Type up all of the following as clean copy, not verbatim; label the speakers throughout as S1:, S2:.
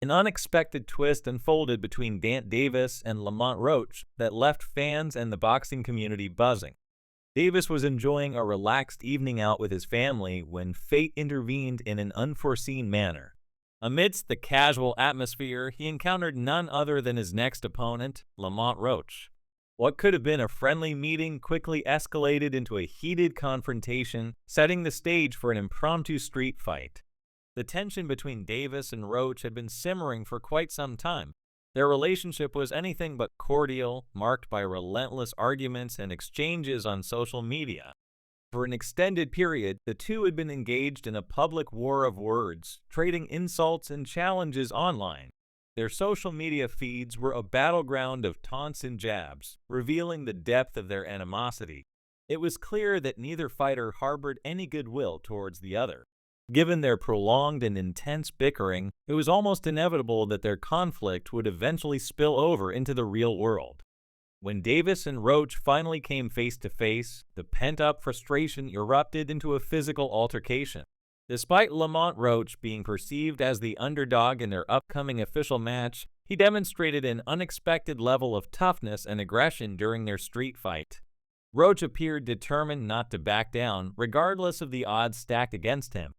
S1: An unexpected twist unfolded between Davis and Lamont Roach that left fans and the boxing community buzzing. Davis was enjoying a relaxed evening out with his family when fate intervened in an unforeseen manner. Amidst the casual atmosphere, he encountered none other than his next opponent, Lamont Roach. What could have been a friendly meeting quickly escalated into a heated confrontation, setting the stage for an impromptu street fight. The tension between Davis and Roach had been simmering for quite some time. Their relationship was anything but cordial, marked by relentless arguments and exchanges on social media. For an extended period, the two had been engaged in a public war of words, trading insults and challenges online. Their social media feeds were a battleground of taunts and jabs, revealing the depth of their animosity. It was clear that neither fighter harbored any goodwill towards the other. Given their prolonged and intense bickering, it was almost inevitable that their conflict would eventually spill over into the real world. When Davis and Roach finally came face to face, the pent-up frustration erupted into a physical altercation. Despite Lamont Roach being perceived as the underdog in their upcoming official match, he demonstrated an unexpected level of toughness and aggression during their street fight. Roach appeared determined not to back down, regardless of the odds stacked against him.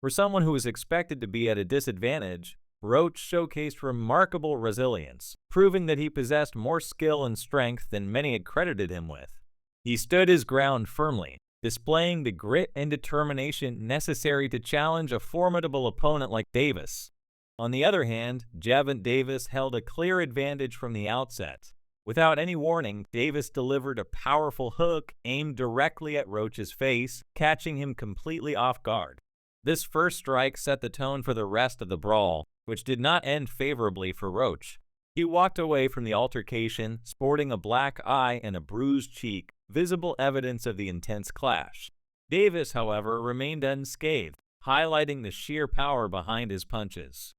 S1: For someone who was expected to be at a disadvantage, Roach showcased remarkable resilience, proving that he possessed more skill and strength than many had credited him with. He stood his ground firmly, displaying the grit and determination necessary to challenge a formidable opponent like Davis. On the other hand, Gervonta Davis held a clear advantage from the outset. Without any warning, Davis delivered a powerful hook aimed directly at Roach's face, catching him completely off guard. This first strike set the tone for the rest of the brawl, which did not end favorably for Roach. He walked away from the altercation, sporting a black eye and a bruised cheek, visible evidence of the intense clash. Davis, however, remained unscathed, highlighting the sheer power behind his punches.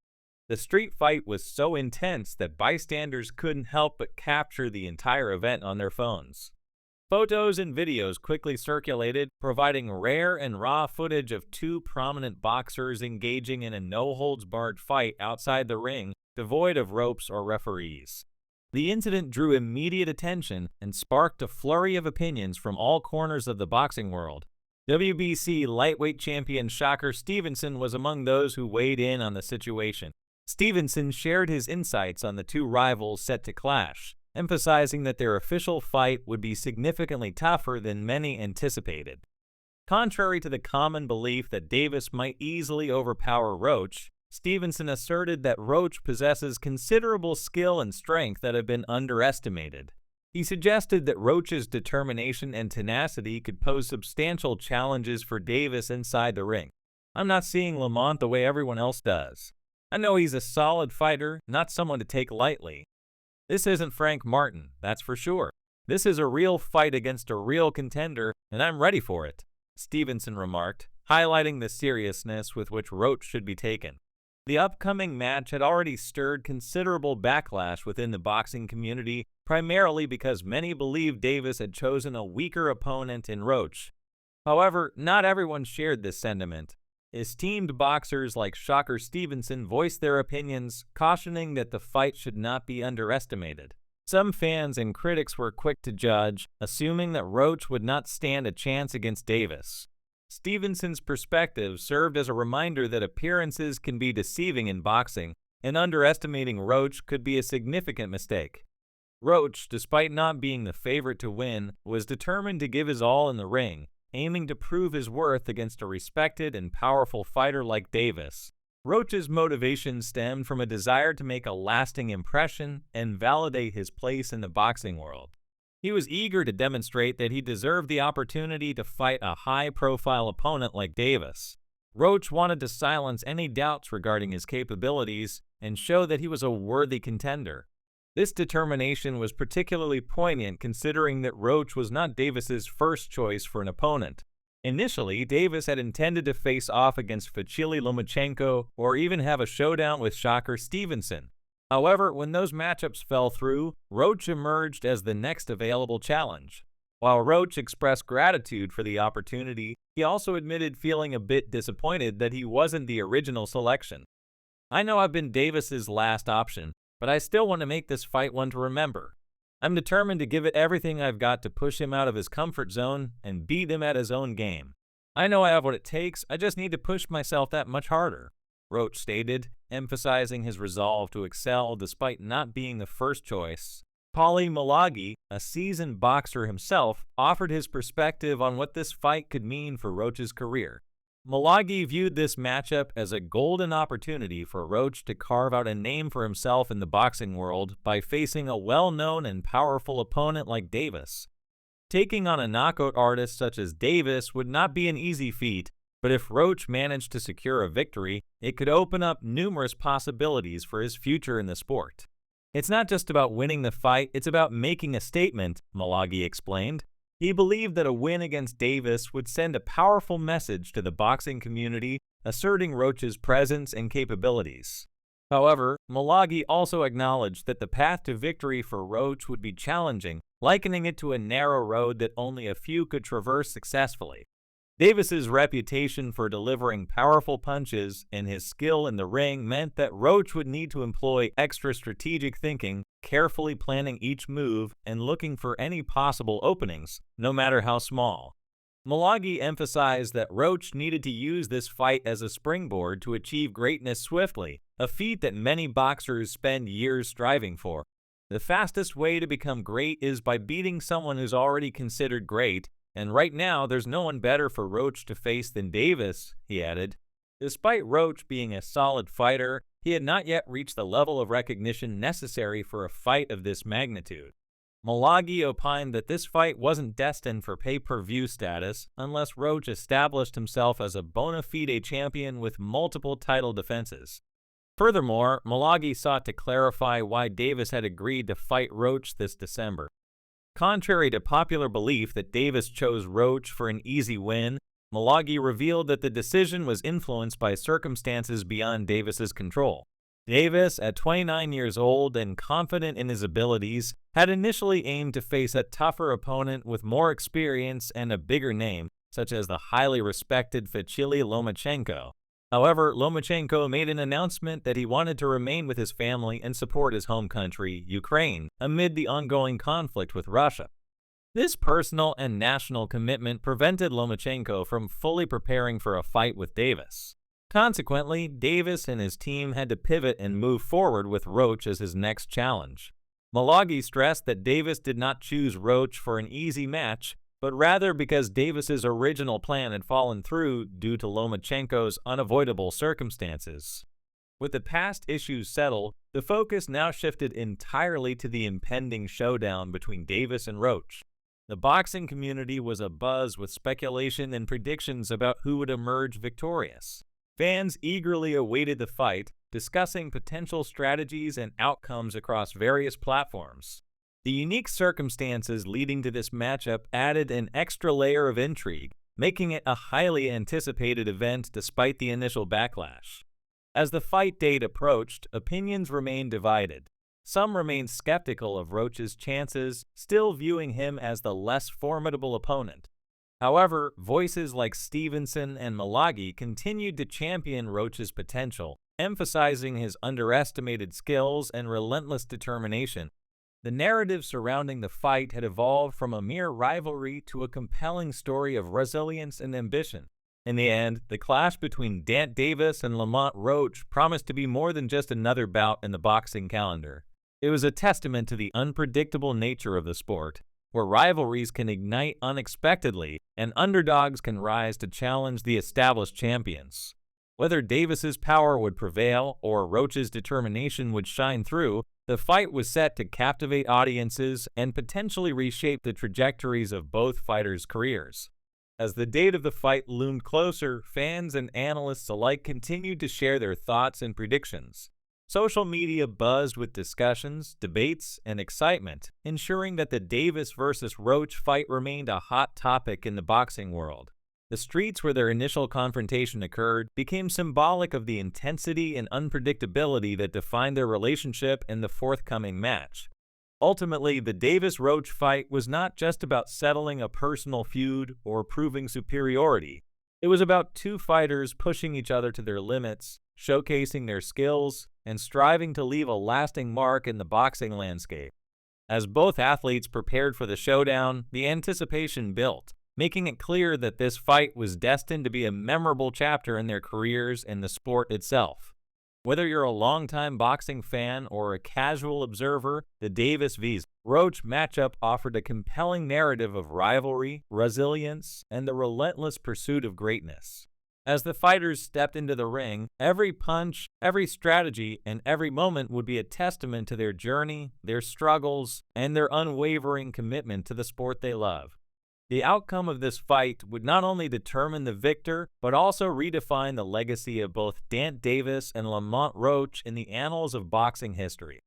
S1: The street fight was so intense that bystanders couldn't help but capture the entire event on their phones. Photos and videos quickly circulated, providing rare and raw footage of two prominent boxers engaging in a no-holds-barred fight outside the ring, devoid of ropes or referees. The incident drew immediate attention and sparked a flurry of opinions from all corners of the boxing world. WBC lightweight champion Shakur Stevenson was among those who weighed in on the situation. Stevenson shared his insights on the two rivals set to clash, emphasizing that their official fight would be significantly tougher than many anticipated. Contrary to the common belief that Davis might easily overpower Roach, Stevenson asserted that Roach possesses considerable skill and strength that have been underestimated. He suggested that Roach's determination and tenacity could pose substantial challenges for Davis inside the ring. "I'm not seeing Lamont the way everyone else does. I know he's a solid fighter, not someone to take lightly. This isn't Frank Martin, that's for sure. This is a real fight against a real contender, and I'm ready for it," Stevenson remarked, highlighting the seriousness with which Roach should be taken. The upcoming match had already stirred considerable backlash within the boxing community, primarily because many believed Davis had chosen a weaker opponent in Roach. However, not everyone shared this sentiment. Esteemed boxers like Shakur Stevenson voiced their opinions, cautioning that the fight should not be underestimated. Some fans and critics were quick to judge, assuming that Roach would not stand a chance against Davis. Stevenson's perspective served as a reminder that appearances can be deceiving in boxing, and underestimating Roach could be a significant mistake. Roach, despite not being the favorite to win, was determined to give his all in the ring, aiming to prove his worth against a respected and powerful fighter like Davis. Roach's motivation stemmed from a desire to make a lasting impression and validate his place in the boxing world. He was eager to demonstrate that he deserved the opportunity to fight a high-profile opponent like Davis. Roach wanted to silence any doubts regarding his capabilities and show that he was a worthy contender. This determination was particularly poignant considering that Roach was not Davis's first choice for an opponent. Initially, Davis had intended to face off against Vasily Lomachenko or even have a showdown with Shakur Stevenson. However, when those matchups fell through, Roach emerged as the next available challenge. While Roach expressed gratitude for the opportunity, he also admitted feeling a bit disappointed that he wasn't the original selection. I know I've been Davis's last option, but I still want to make this fight one to remember. I'm determined to give it everything I've got to push him out of his comfort zone and beat him at his own game. I know I have what it takes, I just need to push myself that much harder," Roach stated, emphasizing his resolve to excel despite not being the first choice. Malignaggi, a seasoned boxer himself, offered his perspective on what this fight could mean for Roach's career. Malignaggi viewed this matchup as a golden opportunity for Roach to carve out a name for himself in the boxing world by facing a well-known and powerful opponent like Davis. Taking on a knockout artist such as Davis would not be an easy feat, but if Roach managed to secure a victory, it could open up numerous possibilities for his future in the sport. "It's not just about winning the fight, it's about making a statement," Malignaggi explained. He believed that a win against Davis would send a powerful message to the boxing community, asserting Roach's presence and capabilities. However, Malignaggi also acknowledged that the path to victory for Roach would be challenging, likening it to a narrow road that only a few could traverse successfully. Davis's reputation for delivering powerful punches and his skill in the ring meant that Roach would need to employ extra strategic thinking, carefully planning each move and looking for any possible openings, no matter how small. Malignaggi emphasized that Roach needed to use this fight as a springboard to achieve greatness swiftly, a feat that many boxers spend years striving for. "The fastest way to become great is by beating someone who's already considered great, and right now there's no one better for Roach to face than Davis," he added. Despite Roach being a solid fighter, he had not yet reached the level of recognition necessary for a fight of this magnitude. Malignaggi opined that this fight wasn't destined for pay-per-view status unless Roach established himself as a bona fide champion with multiple title defenses. Furthermore, Malignaggi sought to clarify why Davis had agreed to fight Roach this December. Contrary to popular belief that Davis chose Roach for an easy win, Malignaggi revealed that the decision was influenced by circumstances beyond Davis's control. Davis, at 29 years old and confident in his abilities, had initially aimed to face a tougher opponent with more experience and a bigger name, such as the highly respected Vasily Lomachenko. However, Lomachenko made an announcement that he wanted to remain with his family and support his home country, Ukraine, amid the ongoing conflict with Russia. This personal and national commitment prevented Lomachenko from fully preparing for a fight with Davis. Consequently, Davis and his team had to pivot and move forward with Roach as his next challenge. Malignaggi stressed that Davis did not choose Roach for an easy match, but rather because Davis's original plan had fallen through due to Lomachenko's unavoidable circumstances. With the past issues settled, the focus now shifted entirely to the impending showdown between Davis and Roach. The boxing community was abuzz with speculation and predictions about who would emerge victorious. Fans eagerly awaited the fight, discussing potential strategies and outcomes across various platforms. The unique circumstances leading to this matchup added an extra layer of intrigue, making it a highly anticipated event despite the initial backlash. As the fight date approached, opinions remained divided. Some remained skeptical of Roach's chances, still viewing him as the less formidable opponent. However, voices like Stevenson and Malignaggi continued to champion Roach's potential, emphasizing his underestimated skills and relentless determination. The narrative surrounding the fight had evolved from a mere rivalry to a compelling story of resilience and ambition. In the end, the clash between Dant Davis and Lamont Roach promised to be more than just another bout in the boxing calendar. It was a testament to the unpredictable nature of the sport, where rivalries can ignite unexpectedly and underdogs can rise to challenge the established champions. Whether Davis's power would prevail or Roach's determination would shine through, the fight was set to captivate audiences and potentially reshape the trajectories of both fighters' careers. As the date of the fight loomed closer, fans and analysts alike continued to share their thoughts and predictions. Social media buzzed with discussions, debates, and excitement, ensuring that the Davis versus Roach fight remained a hot topic in the boxing world. The streets where their initial confrontation occurred became symbolic of the intensity and unpredictability that defined their relationship in the forthcoming match. Ultimately, the Davis-Roach fight was not just about settling a personal feud or proving superiority. It was about two fighters pushing each other to their limits, showcasing their skills and striving to leave a lasting mark in the boxing landscape. As both athletes prepared for the showdown, the anticipation built, making it clear that this fight was destined to be a memorable chapter in their careers and the sport itself. Whether you're a longtime boxing fan or a casual observer, the Davis v. Roach matchup offered a compelling narrative of rivalry, resilience, and the relentless pursuit of greatness. As the fighters stepped into the ring, every punch, every strategy, and every moment would be a testament to their journey, their struggles, and their unwavering commitment to the sport they love. The outcome of this fight would not only determine the victor, but also redefine the legacy of both Dant Davis and Lamont Roach in the annals of boxing history.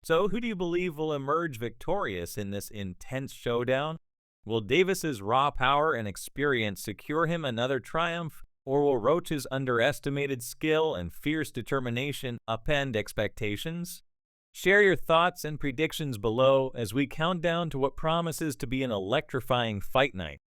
S1: So, who do you believe will emerge victorious in this intense showdown? Will Davis's raw power and experience secure him another triumph, or will Roach's underestimated skill and fierce determination upend expectations? Share your thoughts and predictions below as we count down to what promises to be an electrifying fight night.